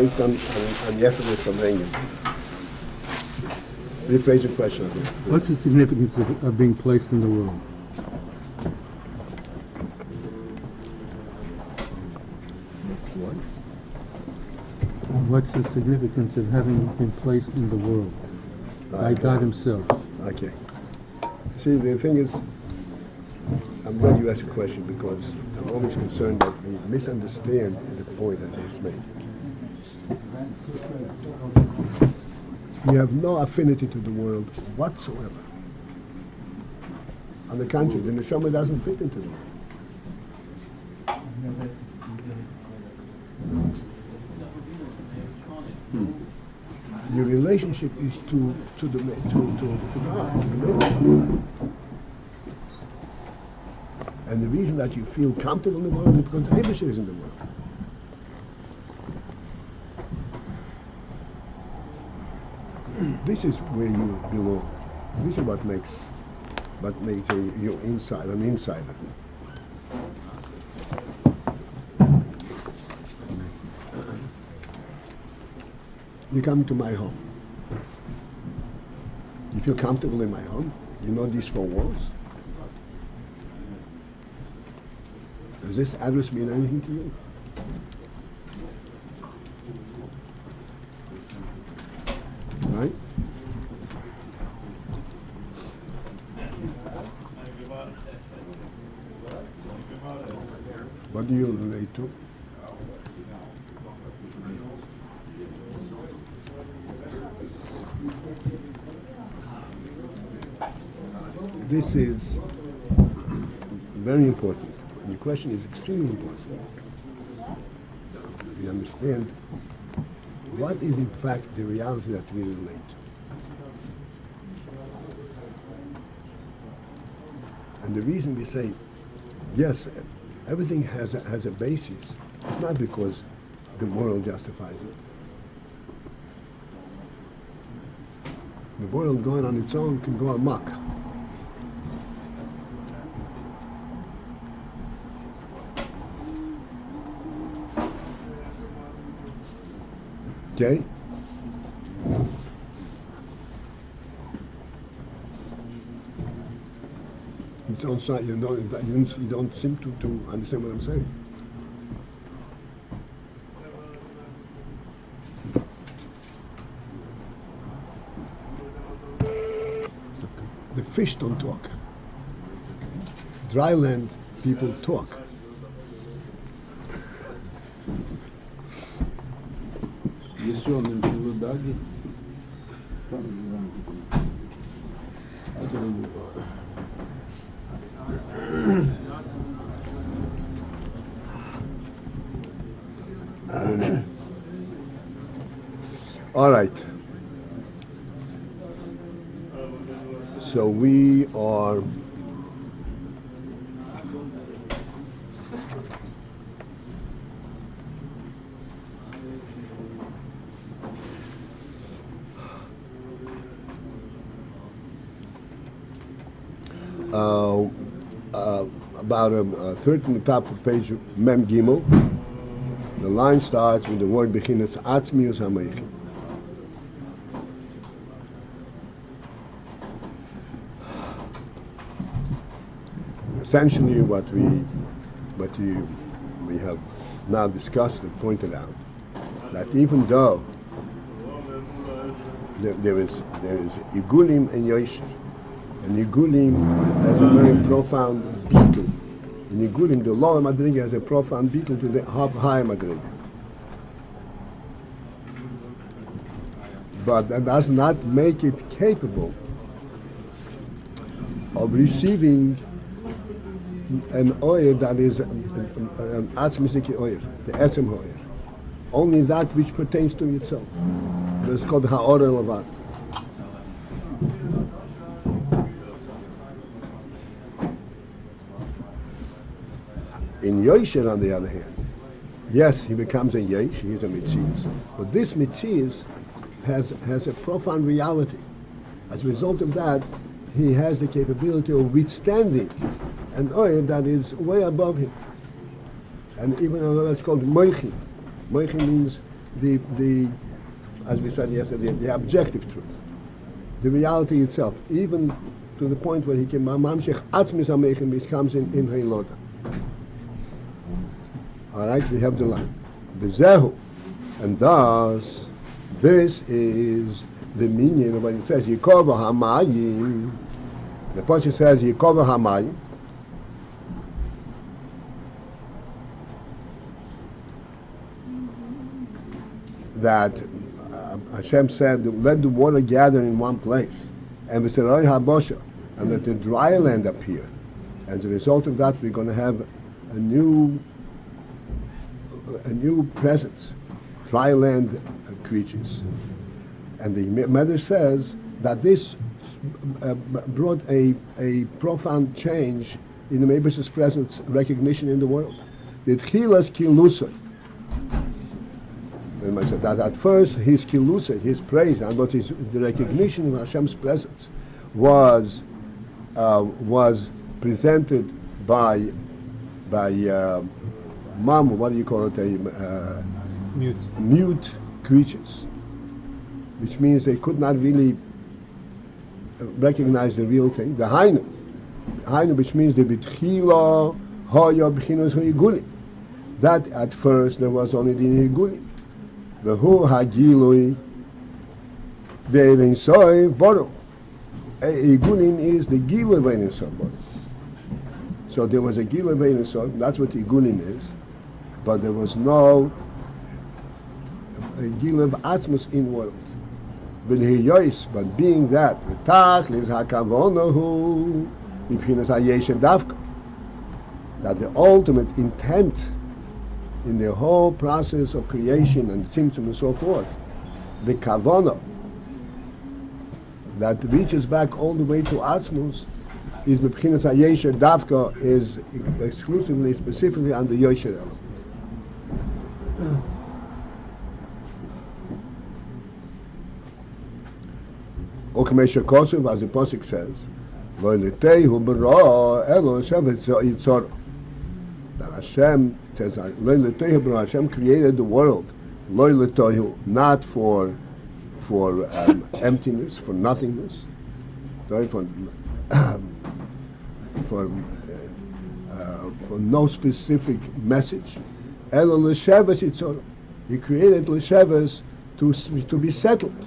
based on yesterday's conveying. Rephrase your question. What's the significance of being placed in the world? What? What's the significance of having been placed in the world by God Himself? Okay. See, the thing is, I'm glad you asked a question because I'm always concerned that we misunderstand the point that he's making. You have no affinity to the world whatsoever. On the contrary, the neshama doesn't fit into the world. Your relationship is to God, to the Maker. And the reason that you feel comfortable in the world is because the Eibusher is in the world. This is where you belong. This is what makes you inside, an insider. You come to my home. You feel comfortable in my home. You know these four walls. Does this address mean anything to you? Right? What do you relate to? This is very important. Your question is extremely important. We understand what is in fact the reality that we relate to. And the reason we say, yes, everything has a basis, it's not because the world justifies it. The world going on its own can go amok. Okay? You don't seem to understand what I'm saying. The fish don't talk. Dry land people talk. I don't know. All right. So we are about third from the top of page Mem Gimel. The line starts with the word Bechinas Atzmius HaMeichim. Essentially, what we have now discussed and pointed out, that even though there is Igulim and Yosher, and Igulim has a very profound beetle. In Igulim, the lower Madriga has a profound beetle to the higher Madriga. But that does not make it capable of receiving an oil that is an atzmisiki oil, the etzem oil. Only that which pertains to itself. It's called ha'or levad. In Yosher, on the other hand, yes, he becomes a Yesh, he is a Mitzias. But this Mitzias has a profound reality. As a result of that, he has the capability of withstanding an oil that is way above him. And even though it's called Moichin. Moichin means the as we said yesterday, the objective truth, the reality itself, even to the point where he can mamshech atzmis amechem, which comes in Heiloda. All right, we have the line. Bezehu, and thus this is the meaning of when it says Yikova Hamayim. The passage says Yikova Hamayim. That Hashem said, let the water gather in one place, and we said, and let the dry land appear. As a result of that, we're going to have a new presence, dry land creatures. And the mother says that this brought a profound change in the Meibash's presence, recognition in the world. The Tchilas Kilusay. And I said that at first his kilusa, his praise, and what is the recognition of Hashem's presence was presented by what do you call it? Mute creatures, which means they could not really recognize the real thing. The Hainu, which means the B'tchila Haya B'chinos Ha'igulim. That at first there was only the Ha'igulim. V'hu hagilui ve'ein soy boru. Igulim is the gilui ve'ein soy boru. So there was a gilui ve'ein soy. That's what igulim is, but there was no gilui atzmus in world. V'lihiyois, but being that the tachlis hakavonahu b'pchinas hayeshem davka, that the ultimate intent in the whole process of creation and tzimtzum and so forth, the kavana that reaches back all the way to Atzmus is the B'chinas HaYesher Davka, is exclusively, specifically on the Yosher element. Okmesha Kosuv, as the Pasuk says, Lo Letehu B'ra Elo Hashem Yitzor, that Hashem says, Hashem created the world, not for emptiness, for nothingness, for no specific message. He created l'sheves to be settled,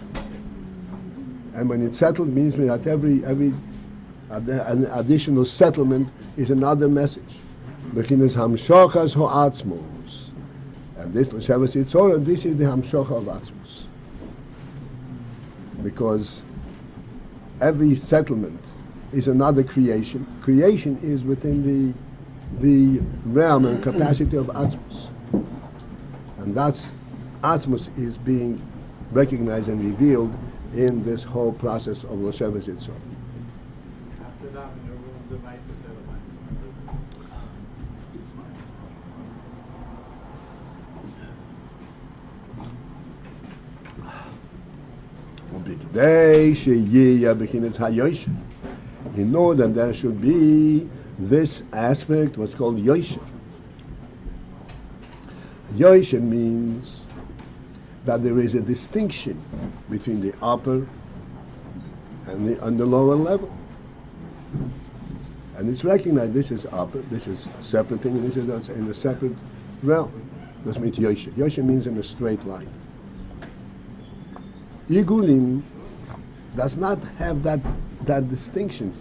and when it's settled, means that every an additional settlement is another message. Bechinas hamshochas ho'atzmos, and this l'sheves yitzorah, this is the hamshocha of atzmos, because every settlement is another creation. Creation is within the realm and capacity of atzmos, and that's atzmos is being recognized and revealed in this whole process of l'sheves yitzorah. After that, in the room of the Beis, in order that there should be this aspect, what's called Yosher. Yosher means that there is a distinction between the upper and the lower level. And it's recognized this is upper, this is a separate thing, and this is in a separate realm. This means Yosher. Yosher means in a straight line. Yigulim does not have that distinction,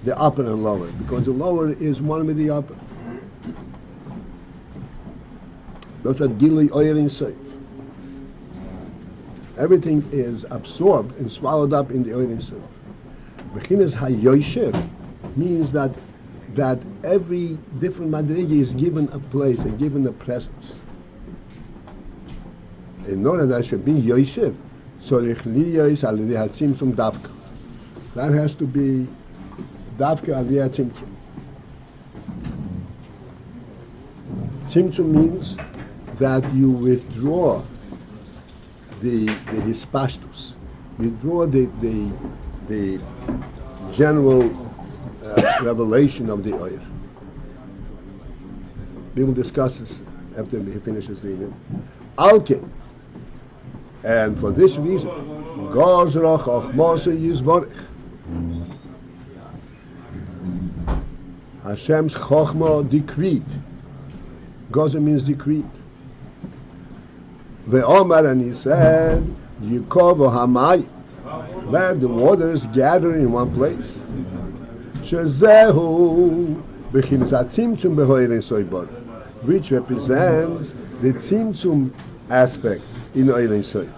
the upper and lower, because the lower is one with the upper. That's what Gilui Oyerin Seif. Everything is absorbed and swallowed up in the Oyerin Seif. Bechinas HaYosher means that every different madrigi is given a place and given a presence. In order that should be Yosher, that has to be Davka Aliyah Tzimtzum. Tzimtzum means that you withdraw the hispashtus, withdraw the general revelation of the oyer. We will discuss this after he finishes reading. Alke. And for this reason, Gozra Chochmose Yizborich. Hashem's Chochma decreed. Gozer means decreed. Ve'omar, and he said, Yikovo Hamay, let the waters gather in one place. Shezehu Bechinas HaTzimtzum Behoirin Soibor, which represents the Tzimtzum aspect in Oirin Soib.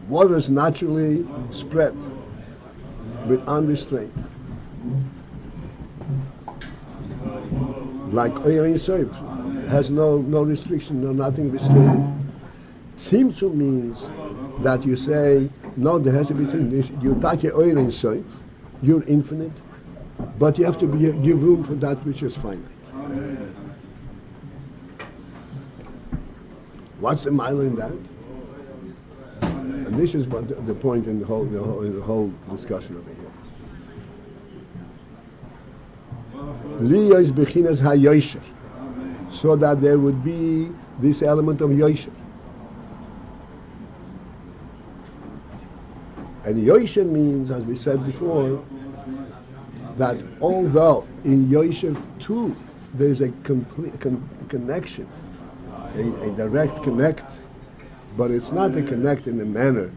Waters naturally spread with unrestraint. Like Oirin Soib has no restriction, no nothing restraining. Tzimtzum means that you say, no, there has to be this. You take Oirin Soib, you're infinite, but you have to give room for that which is finite. What's the mile in that? And this is what the point in the whole discussion over here. Liya is bechinas hayosher, so that there would be this element of yosher. And yosher means, as we said before, that although in yosher too there is a complete connection, a direct connect, but it's not a connect in the manner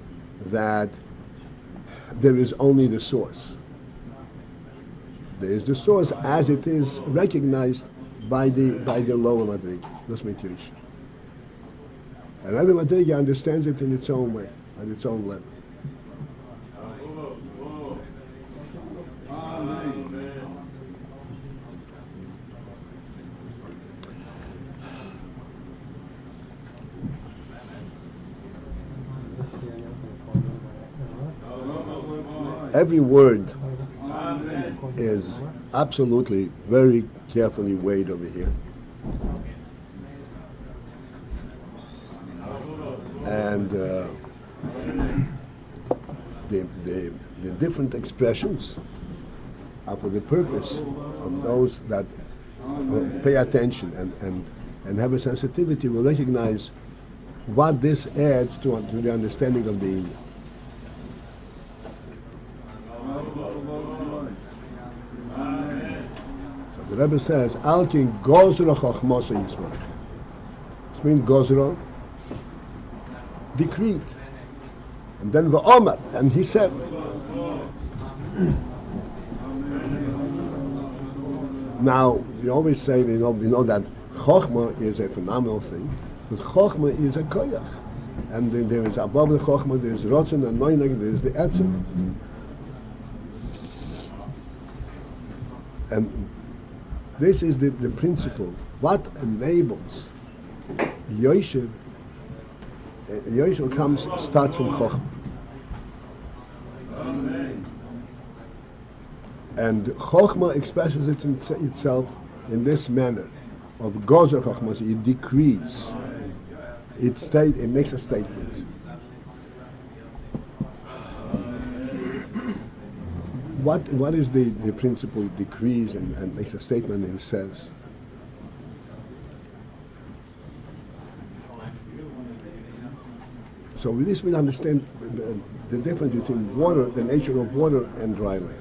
that there is only the source. There is the source as it is recognized by the lower Madriga. That's Yosher. And every Madriga understands it in its own way, at its own level. Every word is absolutely very carefully weighed over here. And the different expressions are for the purpose of those that pay attention and have a sensitivity will recognize what this adds to the understanding of the Inyan. So the Rebbe says, Alkin Gozra Chochmose Yisborich. This means Gozra, decreed. And then V'omar, and he said. Now, we always say, we know that Chochma is a phenomenal thing, but Chochma is a koyach. And then there is above the Chochma, there is Rotzen and Noineg, there is the Etzem. And this is the principle. What enables Yosher starts from Chochma. And Chochma expresses itself in this manner of Gozer Chochma. It decrees. It makes a statement. What is the principle? It decrees and makes a statement and says. So with this we understand the difference between water, the nature of water, and dry land.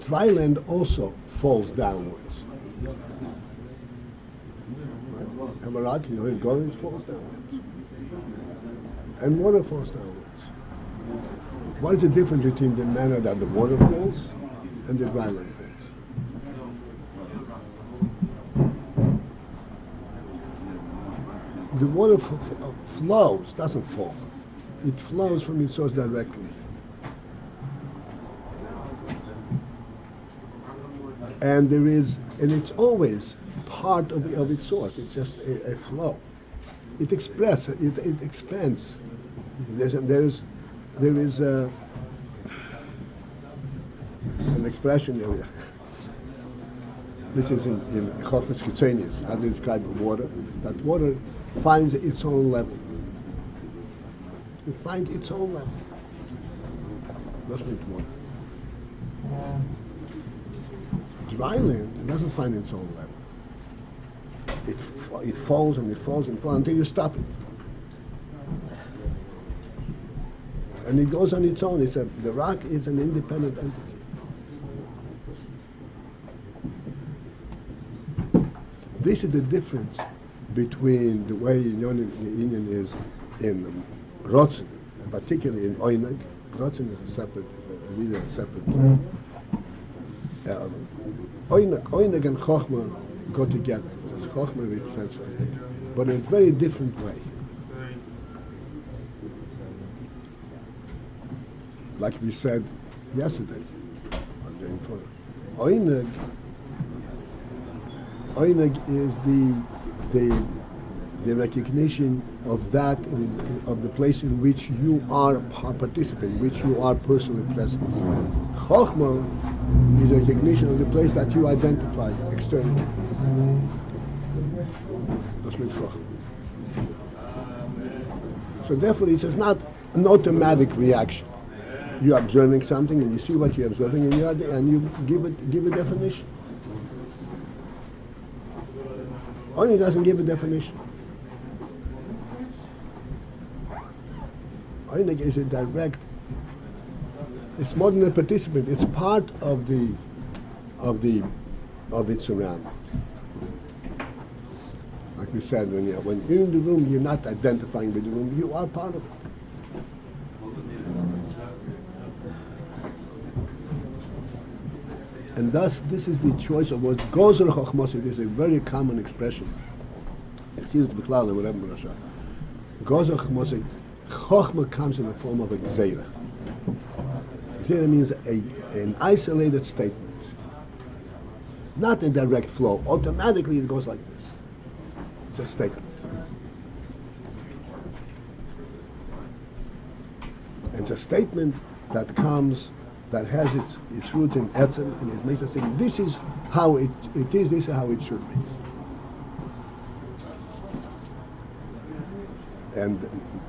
Dry land also falls downwards. Have a rock, it goes, falls downwards. And water falls downwards. What is the difference between the manner that the water falls and the dry land falls? The water flows, doesn't fall. It flows from its source directly. And it's always part of its source. It's just a flow. It expresses, it expands. There is an expression area. This is in Chochmas Kitzonius, how to describe water. That water finds its own level. It finds its own level. That's what it wants. Dry land, it doesn't find its own level. It falls and it falls and falls until you stop it. And it goes on its own. The rock is an independent entity. This is the difference between the way Inyan is in Rotzen, and particularly in Oyneg. Rotzen is really a separate Oyneg and Chochmah go together. So Chochmah represents Oyneg, but in a very different way. Like we said yesterday, Oyneg is the recognition of that of the place in which you are a participant, in which you are personally present. Chochmah is a recognition of the place that you identify externally. That's what Chochmah. So therefore, it is not an automatic reaction. You're observing something, and you see what you're observing, and you give a definition. Only doesn't give a definition. Oyneg is a direct. It's more than a participant. It's part of its surroundings. Like we said, when you're in the room, you're not identifying with the room. You are part of it. And thus, this is the choice of what Gozer Chochmosik is a very common expression. Chassidus B'chlal and whatever Rasha. Gozer Chochmosik, Chochmah comes in the form of a Gzeira. Gzeira means an isolated statement, not a direct flow. Automatically, it goes like this. It's a statement. It's a statement that comes. That has its roots in Etzem, and it makes us think, this is how it is, this is how it should be. And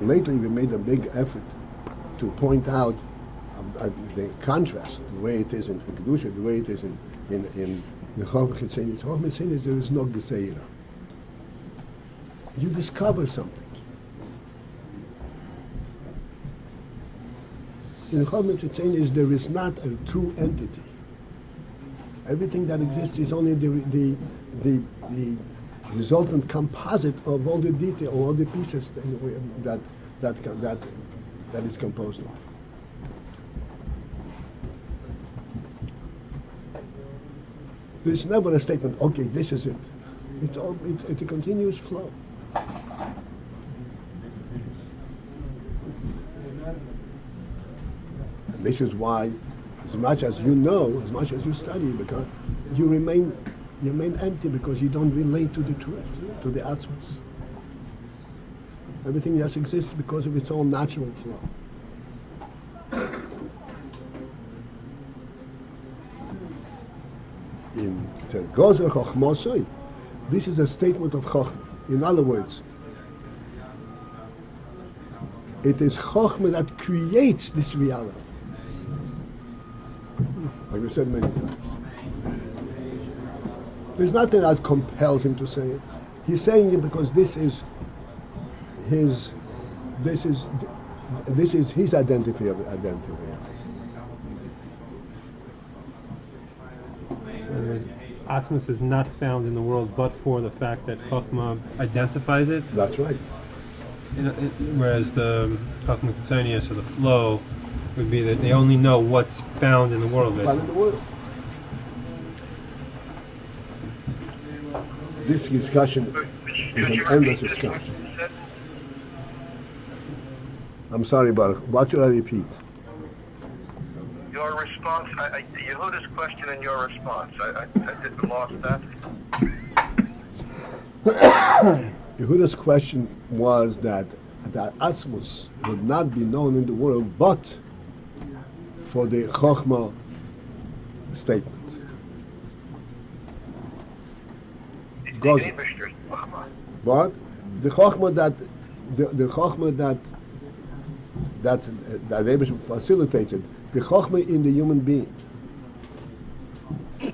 lately we made a big effort to point out the contrast, the way it is in Kedusha, the way it is in Chochmah Chitzonius. Chochmah Chitzonius, there is no Geseira. You discover something. In Chochmah Chitzonius, there is not a true entity. Everything that exists is only the resultant composite of all the detail, all the pieces that is composed of. There's never a statement. Okay, this is it. It's a continuous flow. This is why, as much as you know, as much as you study, because you remain empty because you don't relate to the truth, to the Atzmos. Everything just exists because of its own natural flow. In the Gozer Chochmosoi, this is a statement of Chochmah. In other words, it is Chochmah that creates this reality. Like we said many times. There's nothing that compels him to say it. He's saying it because this is his identity of identity. Atzmos is not found in the world but for the fact that Chochmah identifies it. That's right. Whereas the Chochmah Chitzonius, or the flow, would be that they only know what's found in the world. Found in the world. This discussion is an endless discussion. I'm sorry, Baruch. What should I repeat? Your response, Yehuda's question and your response. I didn't lost that. Yehuda's question was that Atzmos would not be known in the world but for the Chochmah statement. But the Chochmah that That's the Rebbe facilitates it. The Chochmah in the human being. This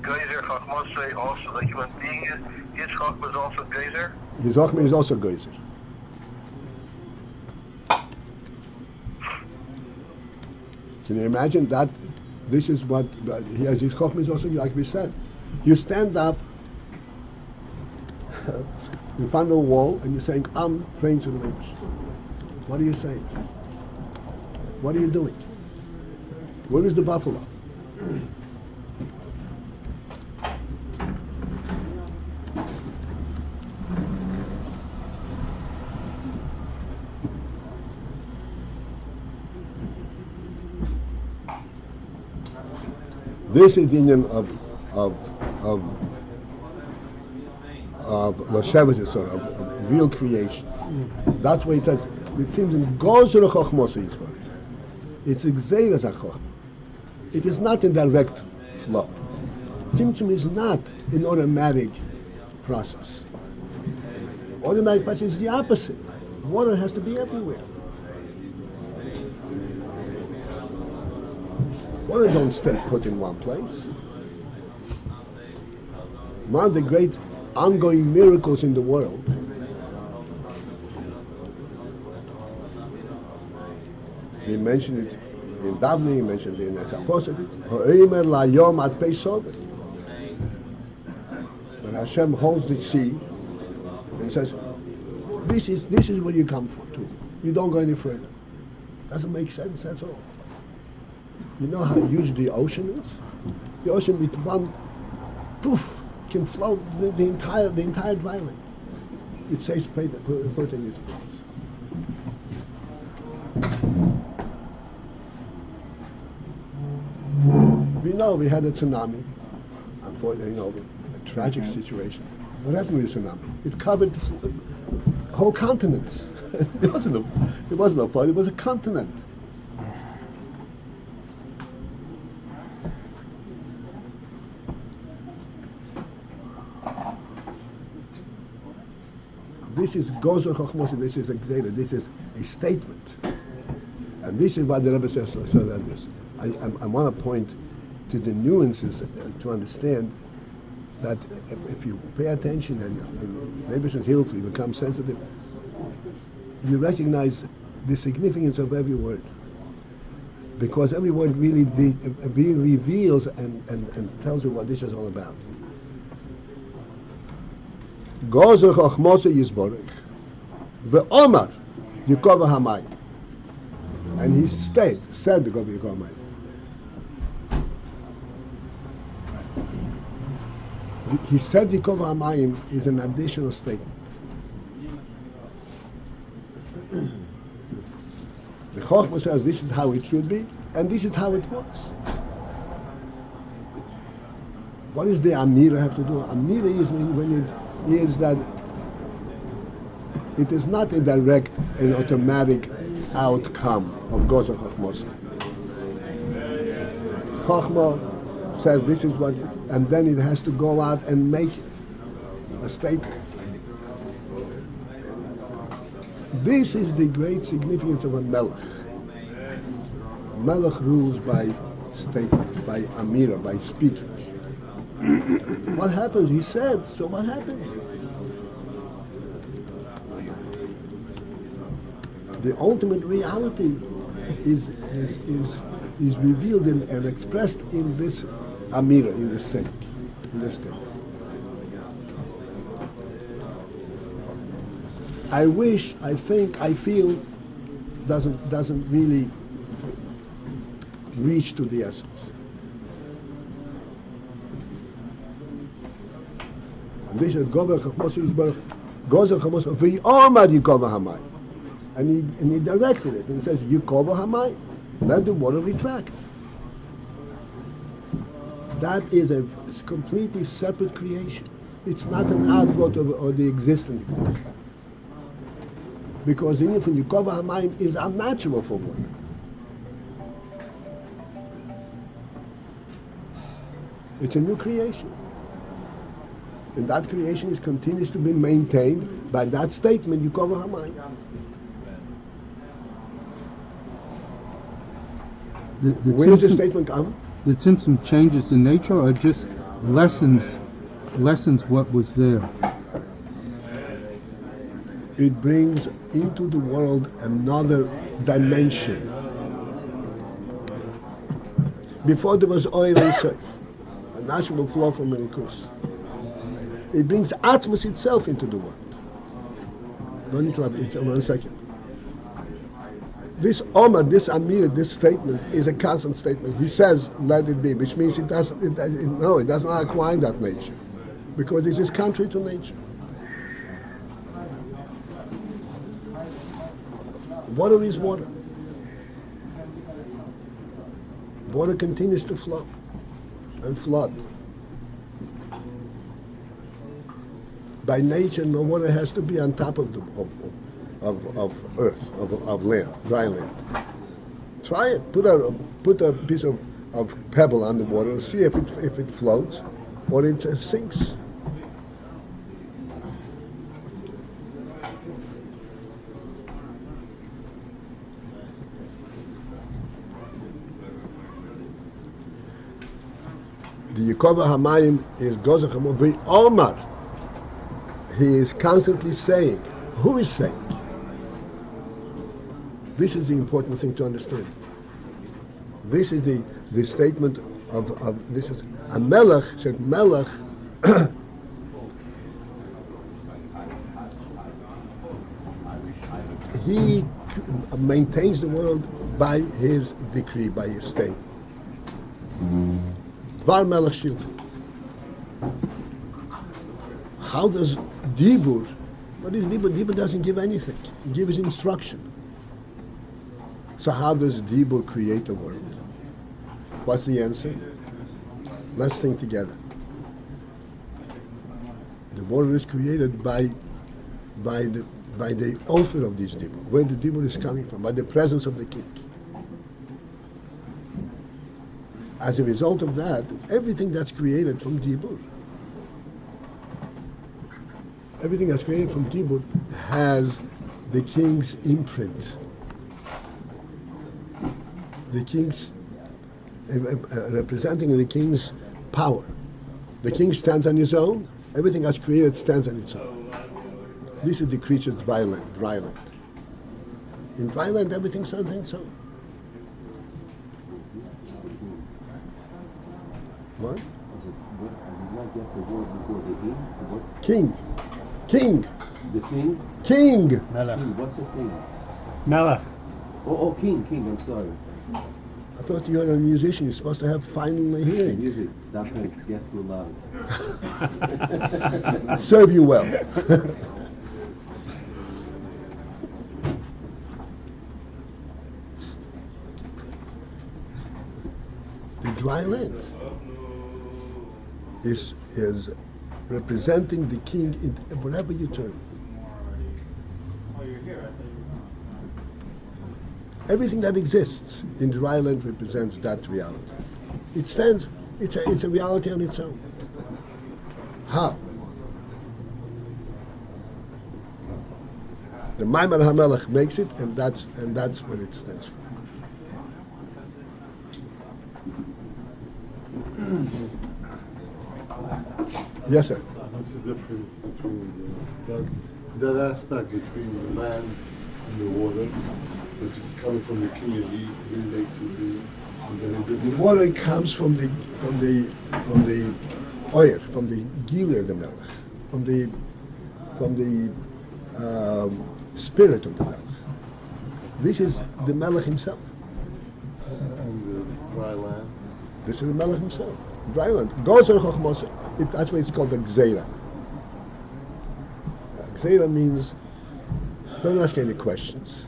geyser Chachmasei also, the human being, his Chachma is also geyser? His Chochmah is also geyser. Can you imagine that? This is what he has. His Chochmah is also, like we said. You stand up in front of a wall and you're saying, I'm praying to the Rebbe. What are you saying? What are you doing? Where is the buffalo? This is the union of Lashevet, of real creation. That's why it says it seems in Gozer Chochmos Yisbar. It's Gzeiras HaChochma. It is not a direct flow. Tzimtzum is not an automatic process. Automatic process is the opposite. Water has to be everywhere. Water don't stay put in one place. One of the great ongoing miracles in the world he mentioned it in Davni, he mentioned it in the Apostle. When Hashem holds the sea and says, this is where you come from to. You don't go any further. Doesn't make sense at all. You know how huge the ocean is? The ocean with one poof can float the entire dry land. It says put in its place. We know we had a tsunami, unfortunately, a tragic situation. What happened with the tsunami? It covered whole continents. It wasn't a flood, it was a continent. This is Gozer Chochmos, this is a Gzeira, this is a statement. And this is what the Rebbe says like this. I want to point to the nuances to understand that if you pay attention and Rebbe says Hilfrey, become sensitive, you recognize the significance of every word. Because every word really reveals and tells you what this is all about. Gozer Chochmos Yisborech ve'omar Yikova Hamayim, and he said Yikova Hamayim. He said Yikova Hamayim is an additional statement. The Chochmah says this is how it should be, and this is how it was. What does the Amira have to do? Amira is when it is that it is not a direct and automatic outcome of Gozer Chochmos. Chochmah says this is what, and then it has to go out and make it a statement. This is the great significance of a Melech. Melech rules by statement, by Amira, by speaking. What happens? He said, so what happened? The ultimate reality is revealed and expressed in this Amira, in this thing, in this thing. I wish, I think, I feel doesn't really reach to the essence. And this is Gozer Chochmos Yisborech, Gozer Chochmos ve'omar Yikova Hamayim, and he directed it and says Yikova Hamayim, let the water retract. That is a completely separate creation. It's not an outgrowth of the existing. Because the union from Yikova Hamayim is unnatural for water. It's a new creation. And that creation continues to be maintained by that statement, Yikova Hamayim. Where does the statement come? The Tzimtzum changes in nature, or just lessens what was there? It brings into the world another dimension. Before there was oil and surf, a natural flow from Melkus. It brings Atmos itself into the world. Don't interrupt me, 1 second. This Omar, this Amir, this statement is a constant statement. He says, let it be, which means it does not acquire that nature. Because this is contrary to nature. Water is water. Water continues to flow and flood. By nature, no water has to be on top of earth, of land, dry land. Try it. Put a piece of pebble on the water and see if it floats or it sinks. The Yekova Hamayim is Gozach Hamovi Omar. He is constantly saying. Who is saying? This is the important thing to understand. This is the statement of this is a Melech said Melech he maintains the world by his decree, by his state. Dvar Melech Shil. How does Dibur? What is Dibur? Dibur doesn't give anything. He gives instruction. So how does Dibur create the world? What's the answer? Let's think together. The world is created by the author of this Dibur. Where the Dibur is coming from? By the presence of the king. As a result of that, everything that's created from Dibur, everything that's created from Dibur has the king's imprint. The king's, representing the king's power. The king stands on his own, everything that's created stands on its own. This is the creature's dry land. In dry land, everything stands on its own. What? I did not get the word before the in. What's King. the thing? King. Melech. King. What's a thing? Melech. Oh, king. I'm sorry. I thought you were a musician. You're supposed to have fine hearing. Music sometimes gets too loud. Serve you well. The dry land is representing the king in wherever you turn. Everything that exists in dry land represents that reality. It stands. It's a reality on its own. How? The Maimar HaMelech makes it, and that's what it stands for. Yes, sir. What's the difference between that aspect between the land and the water, which is coming from the king and he makes it The water comes from the oil, from the gila of the melech, from the spirit of the melech. This is the melech himself. and the dry land. This is the melech himself. Dry land. Gozer chochmos. That's why it's called a gzeira. Gzeira means don't ask any questions.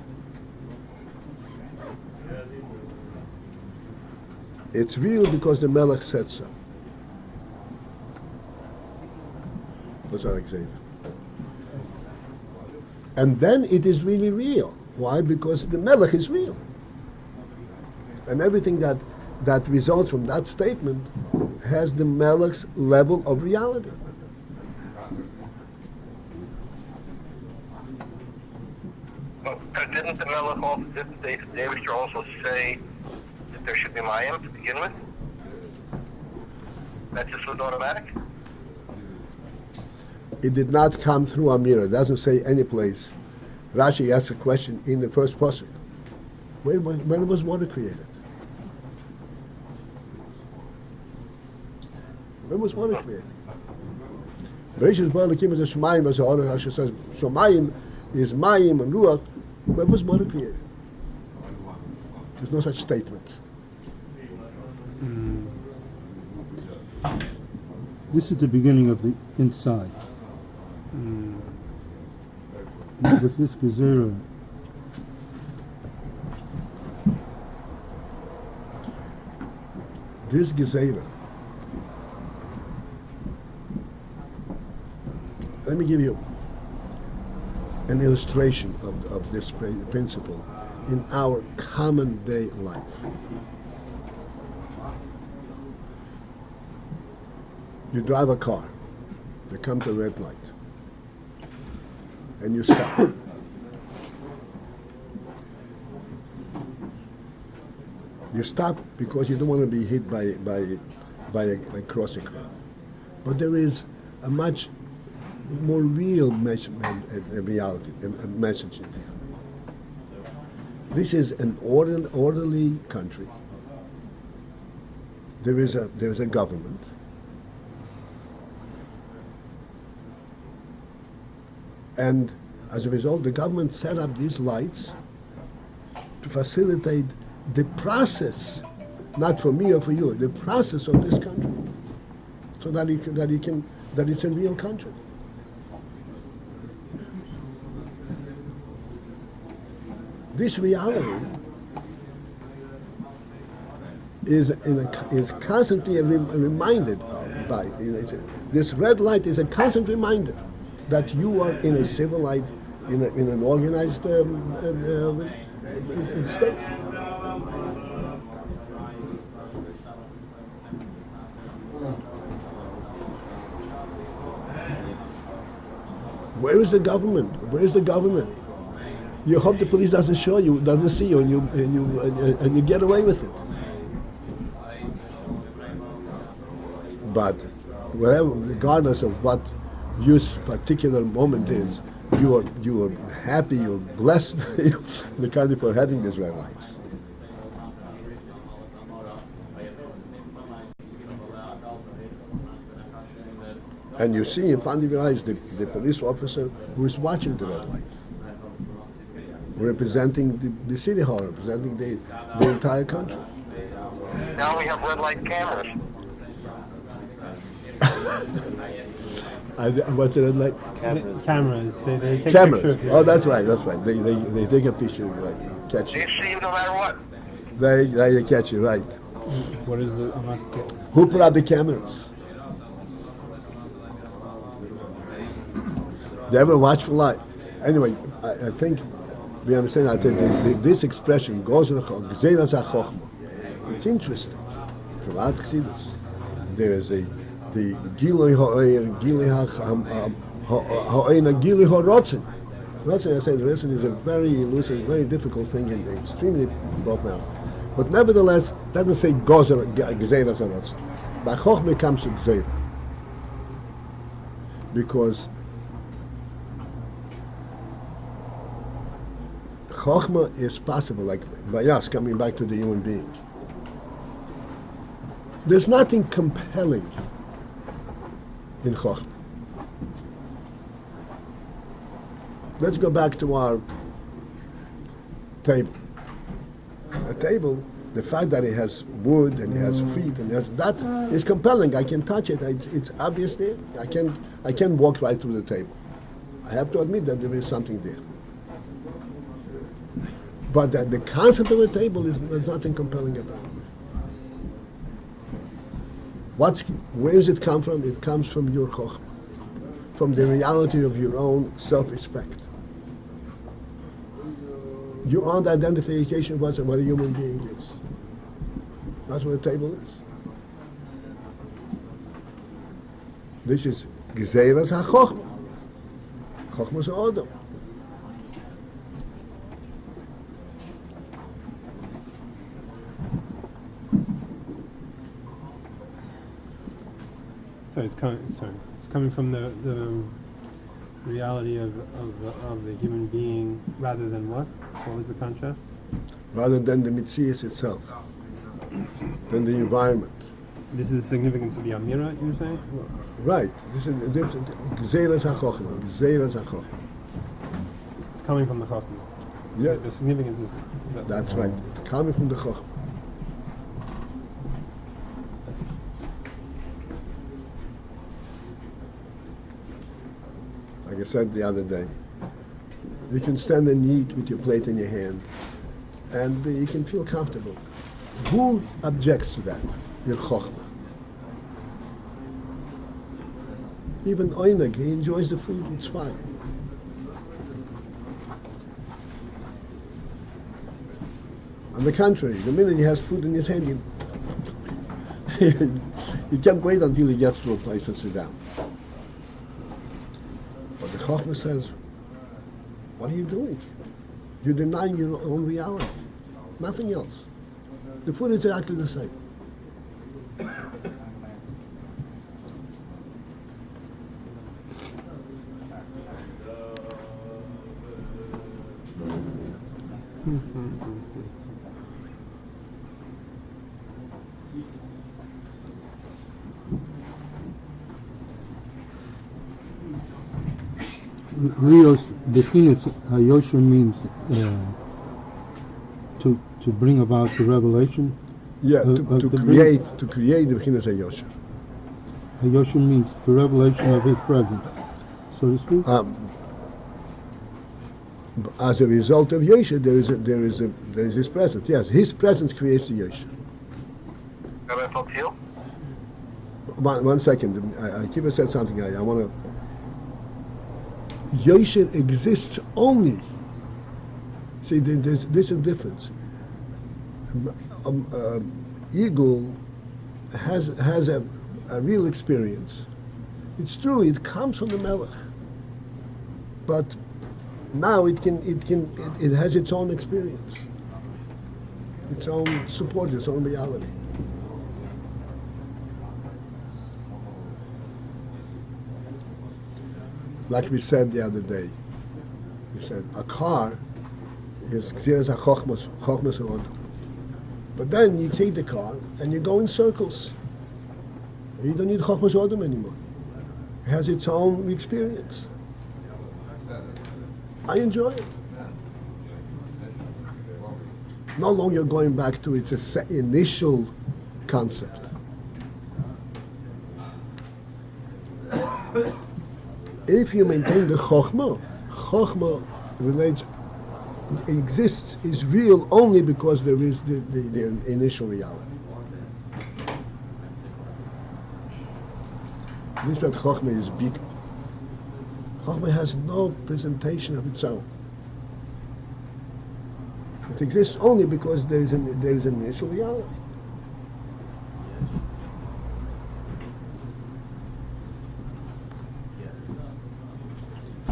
It's real because the melech said so. That's what gzeira. And then it is really real. Why? Because the melech is real. And everything that results from that statement has the melech's level of reality. Didn't the Melech also, didn't David also say there should be mayim to begin with? That just was automatic? It did not come through Amira. It doesn't say any place. Rashi asks a question in the first pasuk. When was water created? When was water created? Bereshit bara Elokim es hashamayim, as the Orach Rashi says, Shamayim is mayim and ruach. When was water created? There's no such statement. This is the beginning of the inside. With this gezerah, This gezerah. Let me give you an illustration of this principle in our common day life. You drive a car, there comes a red light, and you stop. You stop because you don't want to be hit by a crossing crowd. But there is a much more real reality, a message in there. This is an orderly country. There is a government. And as a result, the government set up these lights to facilitate the process, not for me or for you, the process of this country, so that it's a real country. This reality is constantly reminded of by this red light is a constant reminder that you are in a civilized, in an organized state. Where is the government? Where is the government? You hope the police doesn't see you, and you get away with it. But wherever, regardless of what your particular moment is, you are happy, you're blessed in the country for having these red lights. And you see in front of your eyes the police officer who is watching the red lights, representing the city hall, representing the entire country. Now we have red light cameras. What's a red light? Cameras. They take Cameras. a picture of you. Oh, that's right. They take a picture, right? Catch They you. see you no matter what. They catch you, right? What is the? I'm not. Who put out the cameras? They have a watchful eye. Anyway, I think we understand. I think this expression goes in the. It's interesting. From Chassidus, there is the Gilui Ha'oyer, Gilui Ha'oyer, Gilui Ha'rotzen. Rotzen, I say, the rotzen is a very elusive, very difficult thing and extremely profound. But nevertheless, doesn't say Gozer, Gzeras Ha'rotzen. By Chochmah comes to Gzeira. Because Chochmah is possible, like Bayas, coming back to the human being. There's nothing compelling in Chochmah. Let's go back to our table. A table, the fact that it has wood and it has feet and that is compelling. I can touch it. It's obvious there. I can walk right through the table. I have to admit that there is something there. But the concept of a table there's nothing compelling about it. Where does it come from? It comes from your chokhmah, from the reality of your own self-respect. Your own identification of what a human being is. That's what a table is. This is Gezeras HaChokhmah. Chokhmah is order. Sorry, it's coming from the reality of the human being rather than what? What was the contrast? Rather than the Mitzias itself, than the environment. This is the significance of the Amira, you were saying? Right. This is the difference. Gzeiras HaChochma. Gzeiras HaChochma. It's coming from the Chachma. Yeah. The significance is That's right. It's coming from the Chochma. Like I said the other day, you can stand and eat with your plate in your hand, and you can feel comfortable. Who objects to that? Your Chochma. Even Oineg, he enjoys the food, it's fine. On the contrary, the minute he has food in his hand, you can't wait until he gets to a place and sit down. But the Chochma says, what are you doing? You're denying your own reality. Nothing else. The food is exactly the same. Leo's Bechinas Hayosher means to bring about the revelation. Yeah, to create the Bechinas HaYosher. Hayosher means the revelation of His presence, so to speak. As a result of Yosher, there is His presence. Yes, His presence creates the Yosher. Rabbi Paltiel? One second. I keep said something. I want to. Yosher exists only. See, there's a difference. Eagle has a real experience. It's true. It comes from the Melech, but now it has its own experience, its own support, its own reality. Like we said the other day, we said a car is Gzeras HaChochmas Ha'odom. But then you take the car and you go in circles. You don't need Chochmas Ha'odom anymore. It has its own experience. I enjoy it. No longer going back to its initial concept. If you maintain the Chochma exists, is real only because there is the initial reality. This is what Chochma is big. Chochma has no presentation of its own. It exists only because there is an initial reality.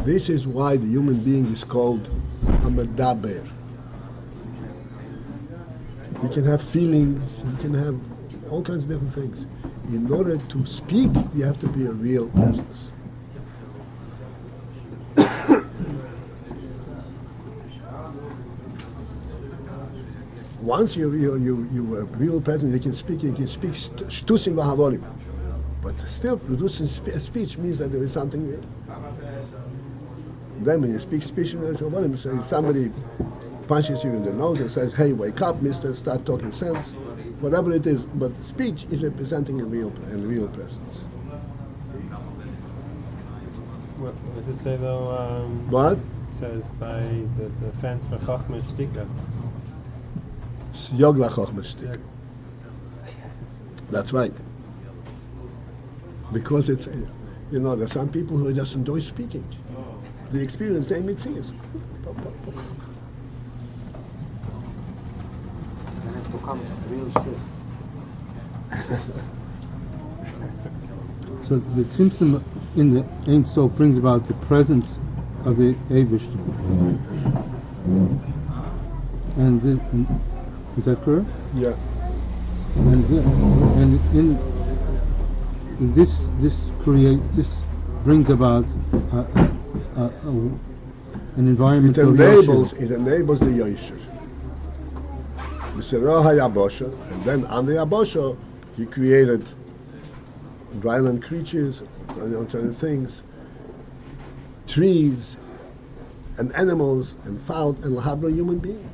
This is why the human being is called a medaber. He can have feelings, he can have all kinds of different things. In order to speak, you have to be a real presence. Once you're a real presence, you can speak shtusim v'havonim. But still, producing speech means that there is something real. Then when you speak speech, somebody punches you in the nose and says, "Hey, wake up, mister, start talking sense." Whatever it is, but speech is representing a real presence. What does it say though? What? It says by the fence for Chachma Shtika. Yogla Chochmastik. That's right. Because it's, there's some people who just enjoy speaking. The experience they mitzias. And it becomes real shtiz. So the Tzimtzum in the Ein Sof brings about the presence of the Eivishter. And this, is that correct? Yeah. And this brings about an environment of Yosher. It enables the Yosher. And then on the Yabosha, he created dryland creatures, and things, trees, and animals, and found and have no human being.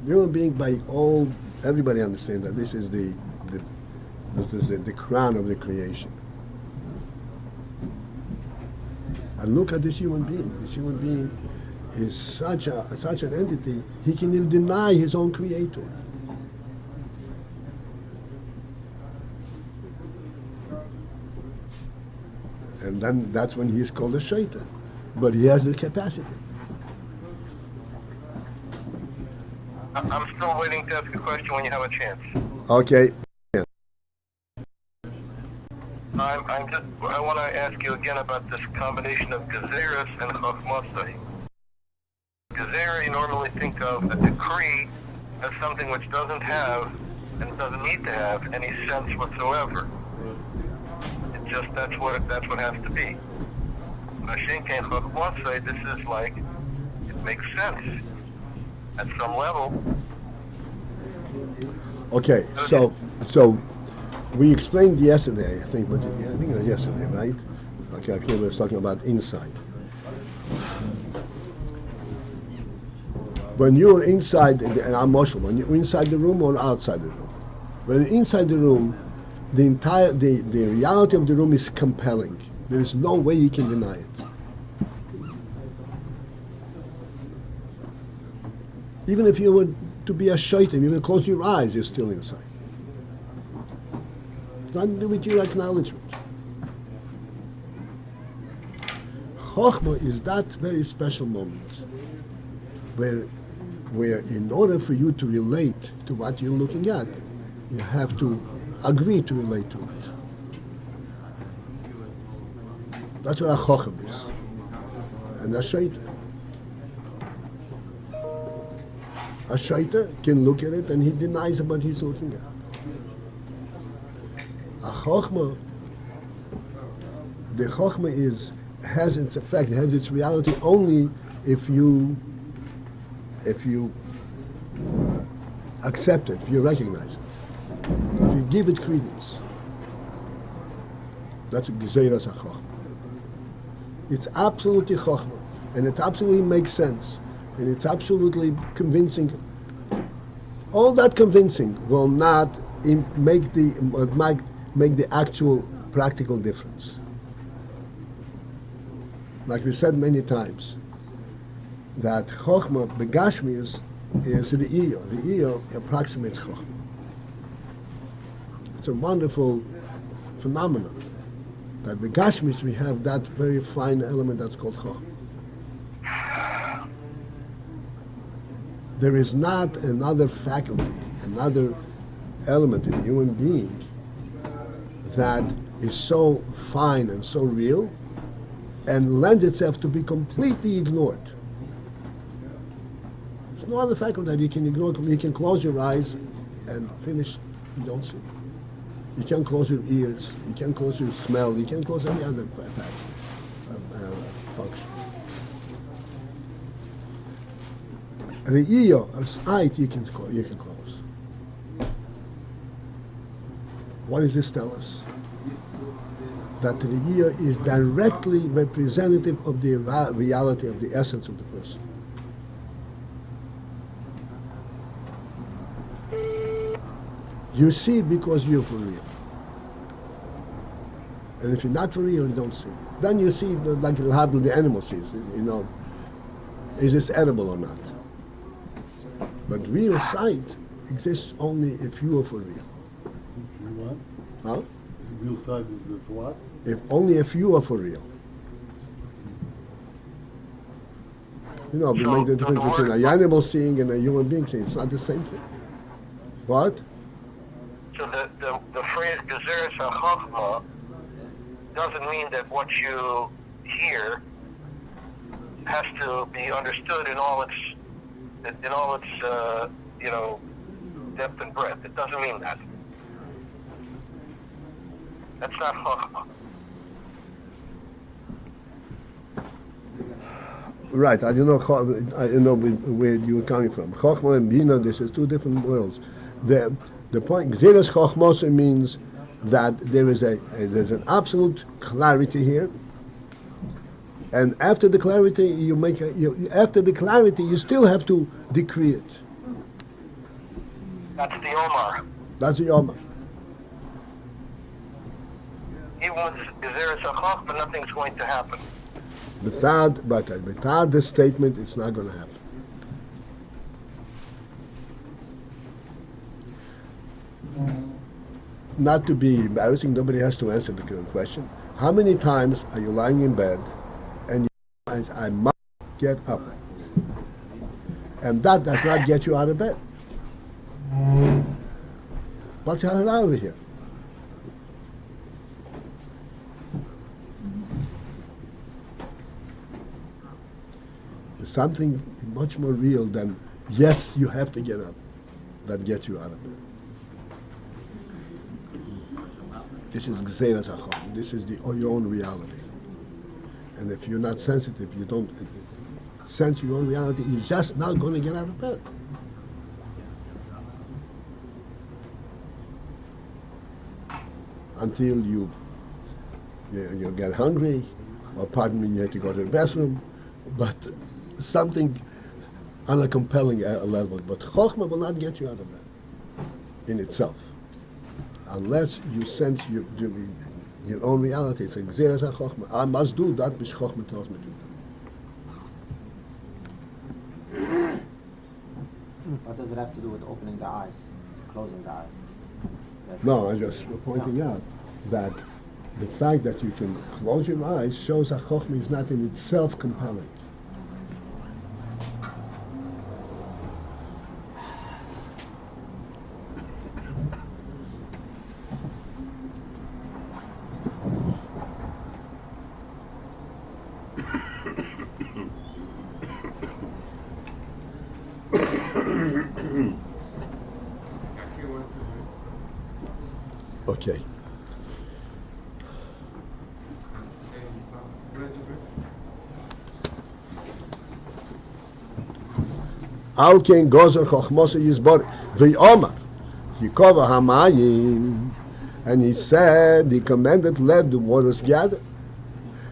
Human being, by all, everybody understands that this is the crown of the creation. And look at this human being. This human being is such an entity. He can even deny his own creator. And then that's when he is called a shaitan. But he has the capacity. I'm still waiting to ask a question when you have a chance. Okay. I want to ask you again about this combination of Gezeres and Chachmasai. Gezerah, you normally think of a decree as something which doesn't have and doesn't need to have any sense whatsoever. It's just that's what has to be. Mashenkein Chachmasai, this is like, it makes sense at some level. Okay, so we explained yesterday, I think it was yesterday, right? Okay, I was talking about inside. When you're inside, and I'm Muslim, when you're inside the room or outside the room. When you're inside the room, the reality of the room is compelling. There is no way you can deny it. Even if you were to be a shaitan, you will close your eyes, you're still inside. It's nothing to do with your acknowledgement. Chokhmah is that very special moment where in order for you to relate to what you're looking at, you have to agree to relate to it. That's what a chokhmah is. And a shaitan. A shaitan can look at it and he denies what he's looking at. A chokhmah, the chokhmah has its effect, has its reality only if you accept it, if you recognize it, if you give it credence. That's Gezeras HaChokhmah. It's absolutely chokhmah, and it absolutely makes sense, and it's absolutely convincing. All that convincing will not make the actual practical difference. Like we said many times, that chokhmah, begashmi is the iyo. The iyo approximates chokhmah. It's a wonderful phenomenon that begashmis we have that very fine element that's called chokhmah. There is not another faculty, another element in a human being that is so fine and so real and lends itself to be completely ignored. There's no other faculty that you can ignore. You can close your eyes and finish, you don't see. You can't close your ears, you can't close your smell, you can't close any other function. Re'iyah, or sight, you can close. What does this tell us? That Re'iyah is directly representative of the reality of the essence of the person. You see because you're for real. And if you're not for real, you don't see. Then you see like the animal sees, is this edible or not? But real sight exists only if you are for real. What? Huh? Real sight is the what? Only if you are for real. We make the difference between an animal seeing and a human being seeing. It's not the same thing. What? So the phrase Gezeres HaChokhmah doesn't mean that what you hear has to be understood in all its depth and breadth. It doesn't mean that. That's not Chochmah. Right, I don't know where you were coming from. Chochmah and Bina, this is two different worlds. The point, Gzeres Chochmos means that there's an absolute clarity here, and after the clarity you still have to decree it. That's the Omar. That's the Omar. He wants Gezeres HaChoch, but nothing's going to happen. Without this statement, it's not going to happen. Not to be embarrassing, nobody has to answer the question. How many times are you lying in bed and you realize, I must get up? And that does not get you out of bed. What's the hell out of here? There's something much more real than, yes, you have to get up, that gets you out of bed. This is Gzeres HaChoch. This is your own reality. And if you're not sensitive, you don't sense your own reality, you're just not going to get out of bed. Until you get hungry, or pardon me, you have to go to the bathroom, but something on a compelling level. But Chochmah will not get you out of that in itself, unless you sense your own reality. It's a Gzeres HaChochmah. I must do that which Chochmah tells me to do. What does it have to do with opening the eyes, closing the eyes? No, I'm just pointing out that the fact that you can close your eyes shows that Chochmah is not in itself compelling. Okay. Al ken gozer chochmos yizbor v'yomar yikova hamayim, and he said, he commanded, let the waters gather.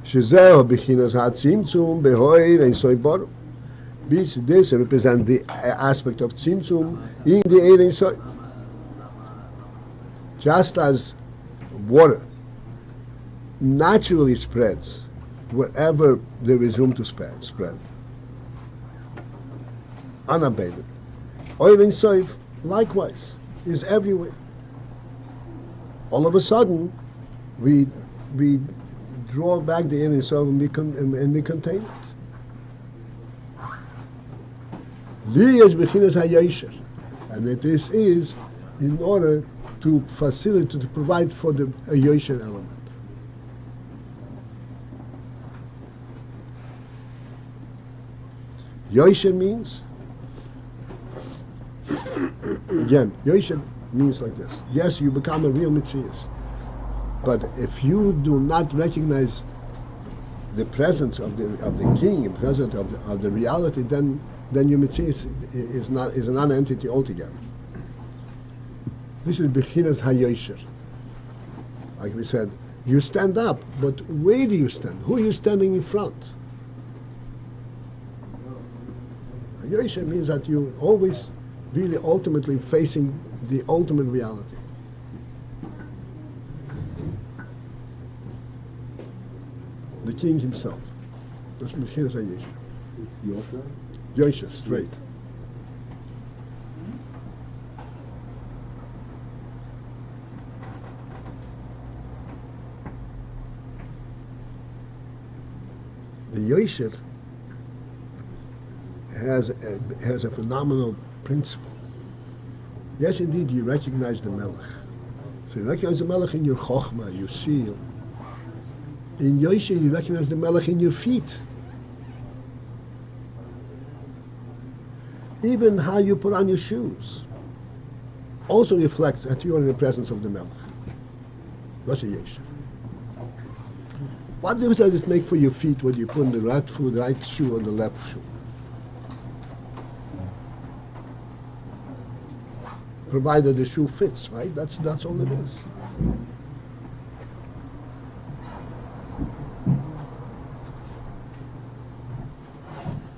Shezeh bechinas hatzimtzum behoir ein soiboru. This represents the aspect of tzimtzum in the Eir Ein Sof. Just as water naturally spreads wherever there is room to spread, unabated, Eir Ein Sof likewise is everywhere. All of a sudden, we draw back the Eir Ein Sof and we contain it. Li is bechinas hayosher, and this is in order to facilitate, to provide for the hayosher element. Yosher means, again, Yosher means like this. Yes, you become a real Metzius, but if you do not recognize the presence of the king, the presence of the reality, then your Metzius is a non-entity altogether. This is Bechinas HaYosher. Like we said, you stand up, but where do you stand? Who are you standing in front? Yosher means that you always really ultimately facing the ultimate reality. The king himself. That's Bechinas HaYosher. It's Yosher. Yosher, straight. The Yosher has a phenomenal principle. Yes, indeed, you recognize the Melech. So you recognize the Melech in your Chochmah, your seal. In Yosher, you recognize the Melech in your feet. Even how you put on your shoes also reflects that you are in the presence of the Melech. That's a yesher. What difference does it make for your feet whether you put the right foot, right shoe, or the left shoe? Provided the shoe fits, right? That's all it is.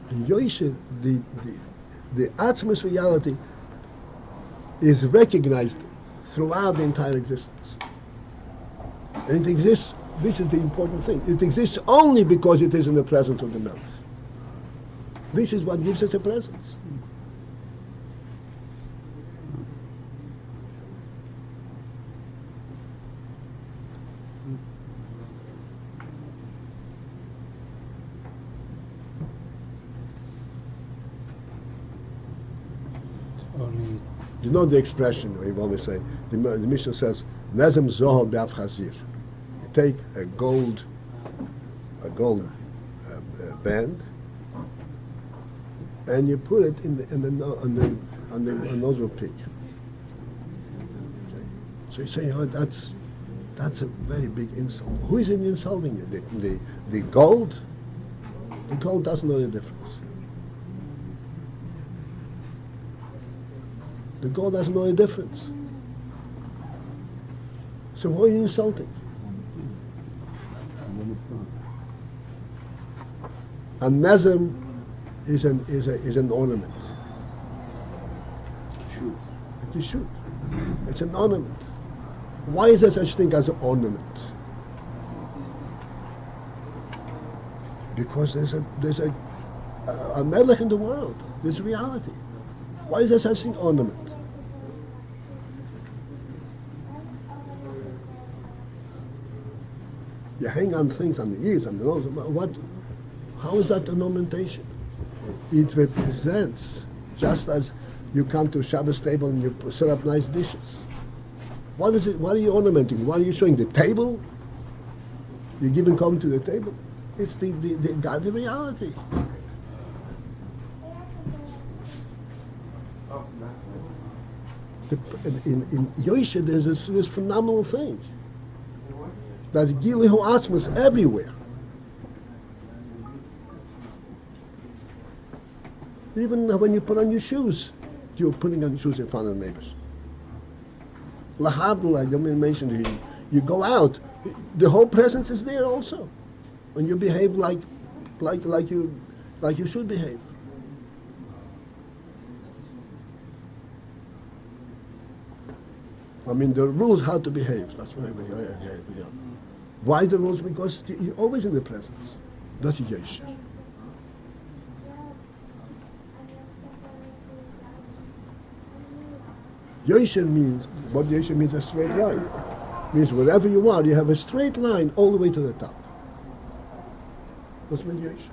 In Yosher, the Atzmus reality is recognized throughout the entire existence. And it exists, this is the important thing, it exists only because it is in the presence of the Melech. This is what gives us a presence. You know the expression we always say. The Mishnah says, "Nezem zohar be'av chazir." You take a gold band, and you put it on the nose of a pig. Okay? So you say, "Oh, that's a very big insult." Who is insulting you? The gold? The gold doesn't know the difference. The gold doesn't know the difference. So who are you insulting? A nezem is an ornament. It is shoot. It's an ornament. Why is there such thing as an ornament? Because there's a melech in the world. There's reality. Why is there such thing ornament? You hang on things on the ears, on the nose. What? How is that an ornamentation? It represents, just as you come to a Shabbos table and you set up nice dishes. What is it? What are you ornamenting? What are you showing? The table? You're giving come to the table? It's the reality. In Yosher, there's this phenomenal thing. There's Gilehu Asmus everywhere. Even when you put on your shoes, you're putting on your shoes in front of the neighbors. Lahabla, I mentioned here, you go out, the whole presence is there also. When you behave like you should behave. I mean, the rules how to behave. That's why we are. Why the rules? Because you're always in the presence. That's Yesher. Yesher means, what Yesher means, a straight line. Means wherever you are, you have a straight line all the way to the top. That's what Yesher.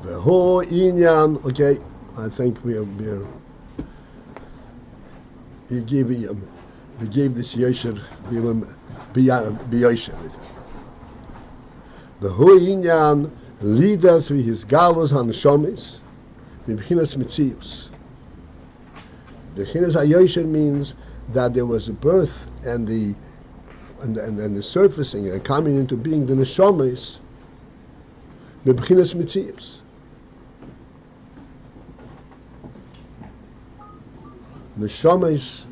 The whole inyan, okay, I think we gave this Yosher, we will be Yosher with it. The whole inyan lead us with his galus on shomis, b'chinas mitzius. The chinas Yosher means that there was a birth and the surfacing and coming into being the neshomis, b'chinas mitzius. Neshomis,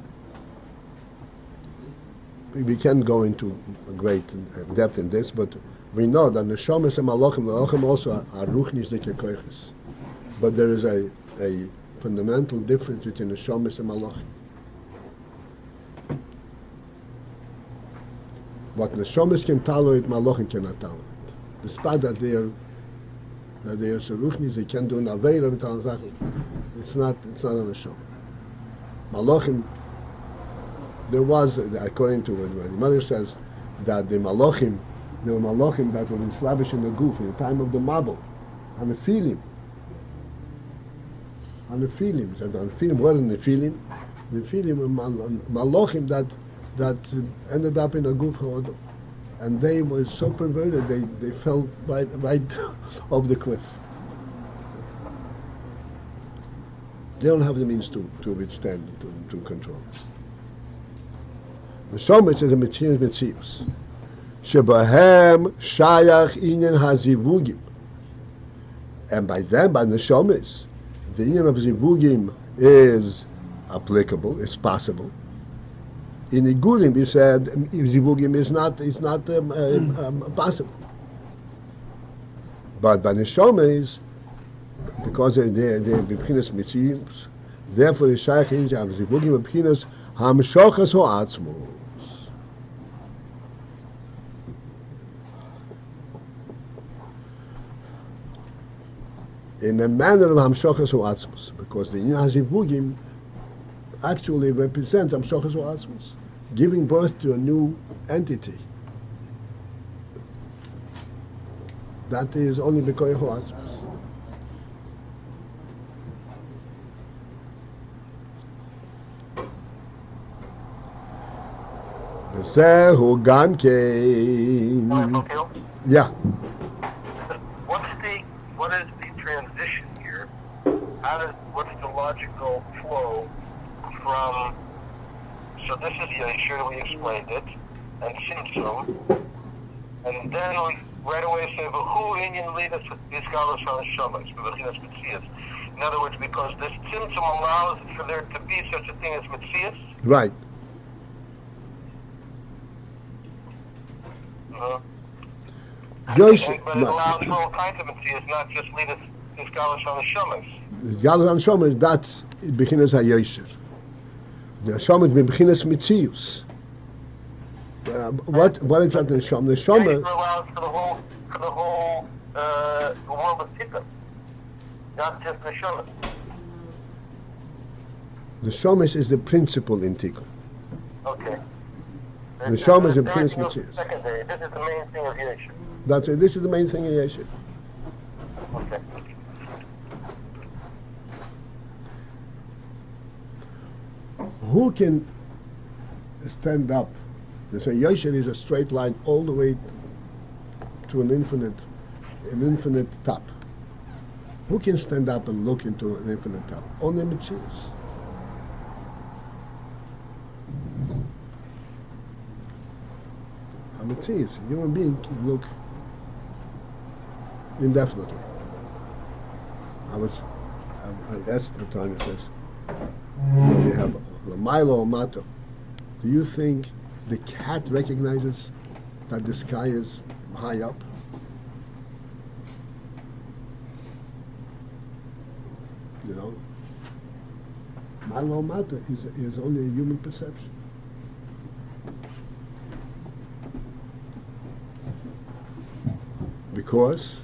we can't go into great depth in this, but we know that Neshomis and Malachim also are Ruchnis de Kekoiches. But there is a fundamental difference between Neshomis and Malachim. What Neshomis can tolerate, Malachim cannot tolerate. Despite that they are Ruchnis, they can do an Aveira with Tanzachim. It's not a Neshom. Malachim, there was, according to what the mother says, that there were Malachim that were in Slavish in the Guf in the time of the Mabel, on the feeling. What are the feeling? The feeling were Malachim that that ended up in a guf ha'odom. And they were so perverted, they fell right off the cliff. They don't have the means to withstand, to control this. Neshomes is a metzius. Shebahem shayach inyan hazivugim. And by them, by Neshomes, the inyan of zivugim is applicable, is possible. In Igurim, we said zivugim is not possible. But by Neshomes, because they're b'chinas mitzius, therefore the shayach inyan of zivugim b'chinas hamshochas ho'atzmos. In a manner of hamshochas ho'atzmos, because the inyan hazivugim actually represents hamshochas ho'atzmos, giving birth to a new entity. That is only b'koyach ho'atzmos. V'zehu gam kein. Paltiel? Yeah. What is the transition here? What's the logical flow from? So this is Yeshua, we explained it, and Tzimtzum, and then we right away say, "V'hu inyan lidas iskalos halashamas v'chinas mitzias." In other words, because this Tzimtzum allows for there to be such a thing as mitzias. Right. But it allows for all kinds of mitzias, not just lidas iskalos halashamas. Galus and Shomas, that's b'chinas ha'yosher. The Shomas b'chinas mitzius. What is that in Shom? The Shoma Yeshua allows for the whole world of Tikkun, not just the Shomas. The Shomas is the principle in Tikkun. Okay. The Shomas is b'chinas mitzius. Secondary. This is the main thing of Yeshua. That's it. This is the main thing in Yeshua. Okay. Who can stand up? They say Yeshua is a straight line all the way to an infinite top. Who can stand up and look into an infinite top? Only Metzius. A Metzius, a human being can look indefinitely. I asked the time, it says, you have Milo or Mato. Do you think the cat recognizes that the sky is high up? You know? Milo or Mato is only a human perception. Because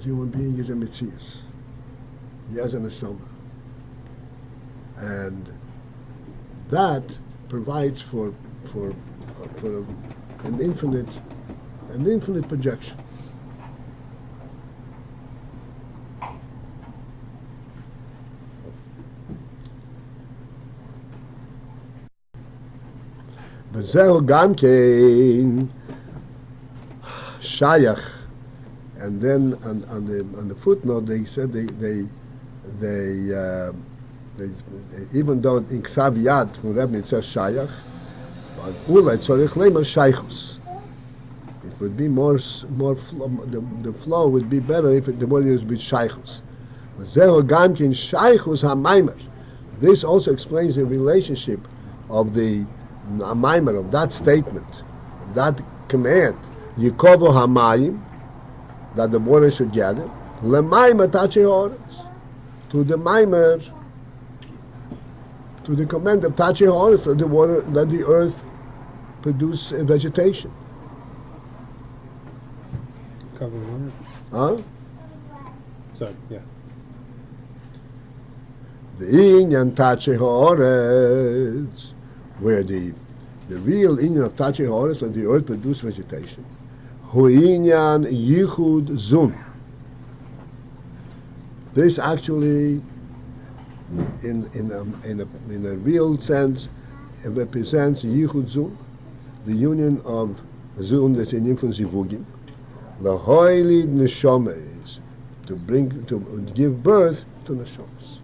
human being is a Metzius. He has an Neshama. And that provides for an infinite projection. V'zehu gam kein shayach, and then on the footnote they said they even though in Ksav Yad from Rebbe it says Shayach, but Ulay Tzorich Leimer Shaychus. It would be more the flow would be better if the word is with Shaychus. Zehu Gamkin Shaychus HaMaimer. This also explains the relationship of the Maimer, of that statement, of that command, Yikovo HaMayim, that the water should gather, LeMaimer Tache Horetz, to the Maimer, to the command of Tache Horetz, that the water, that the earth produce vegetation. Cover water. Huh? Sorry, yeah. The Inyan Tache Horetz, where the real Inyan of Tache Horetz, that the earth produce vegetation. Hu Inyan Yichud Zun. This actually, in a real sense, represents Yichud Zun, the union of Zun that's in von Zivugim, Lahoilid Neshomes, to give birth to Neshomes.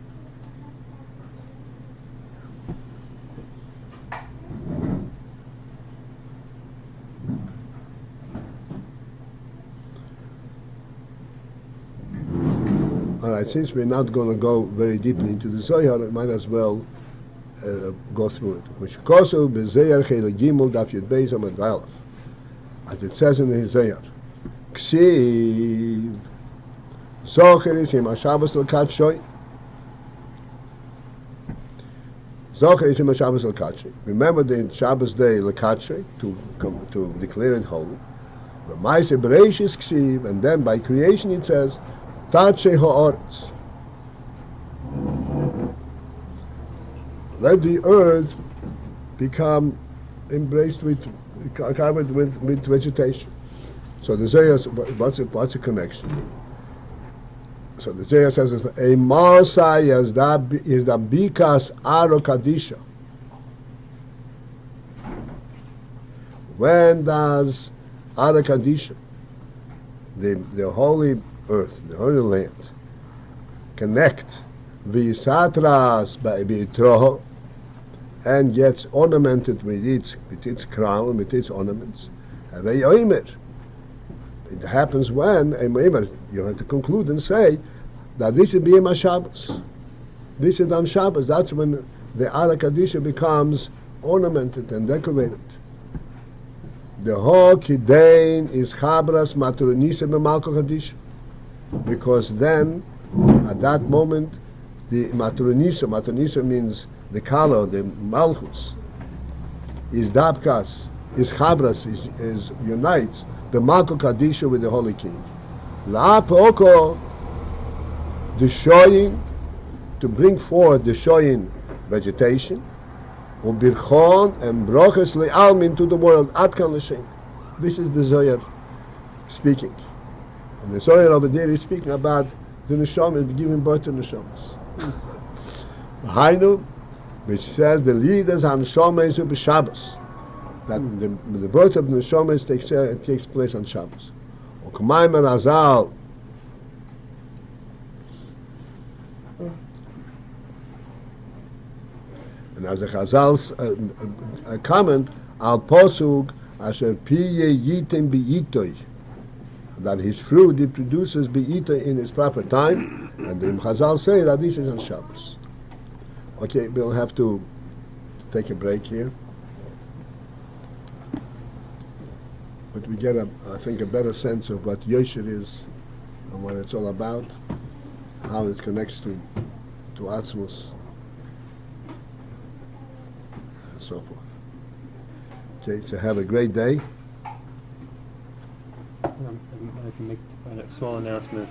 Alright, since we're not going to go very deeply into the Zohar, I might as well go through it. Which kosu b'Zohar Chela Gimel Daf Yud Beis Amud Aleph, as it says in the Zohar, Ksiv Zocher is him HaShabbos L'Katshoy. Zocher is him HaShabbos L'Katshoy. Remember the Shabbos day L'Katshoy to declare it holy. The Ma'aseh Bereishis Ksiv, and then by creation it says Tatshe Ha'aretz. Let the earth become embraced covered with vegetation. So the Zohar, what's a connection? So the Zohar says, a Marsai is the Bikas Aro Kadisha. When does Aro Kadisha, the holy earth, the holy land, connect Visatras by Bitroho and gets ornamented with its crown, with its ornaments? It happens when you have to conclude and say that this is B'yom HaShabbos. This is on Shabbos. That's when the Ara Kadisha becomes ornamented and decorated. The whole Kidain is Chabras Matronisa B'Malko Kadisha, because then at that moment the Matronisa means the Kala, the Malchus, is Dabkas, is Chabras, is unites the Malko Kadisha with the Holy King. La'apoko, the Shoyin, to bring forth the Shoyin vegetation, Ubirchon and Broches Le'almin to the world, Atkan L'Shem. This is the Zohar speaking. And the Zohar over there is speaking about the Neshomas, giving birth to Neshomas. Hainu, which says the leaders on Neshomas of Shabbos, that the birth of the Neshomas takes place on Shabbos. Okmayim Razal, and as a Chazal's comment, Al Posug Asher Piye Yitim B'Yitoi, that his fruit he produces B'Yitoi in its proper time, and the Chazal say that this is on Shabbos. Okay, we'll have to take a break here, but we get I think a better sense of what Yosher is and what it's all about, how it connects to Atzmos, and so forth. Okay, so have a great day. I can make a small announcement.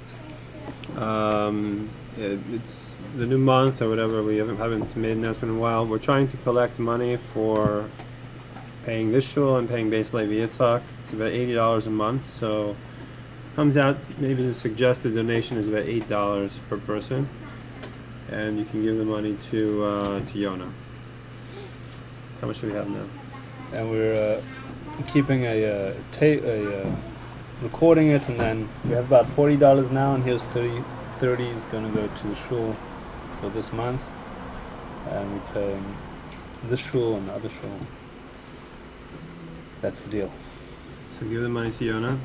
It's the new month or whatever. We haven't made an announcement in a while. We're trying to collect money for paying this shul and paying Beis Levi Yitzchak. It's about $80 a month. So comes out, maybe the suggested donation is about $8 per person, and you can give the money to Yona. How much do we have now? And we're keeping a recording it, and then we have about $40 now, and here's 30 is going to go to the shul for this month, and we're paying this shul and the other shul. That's the deal. So give the money to Yona.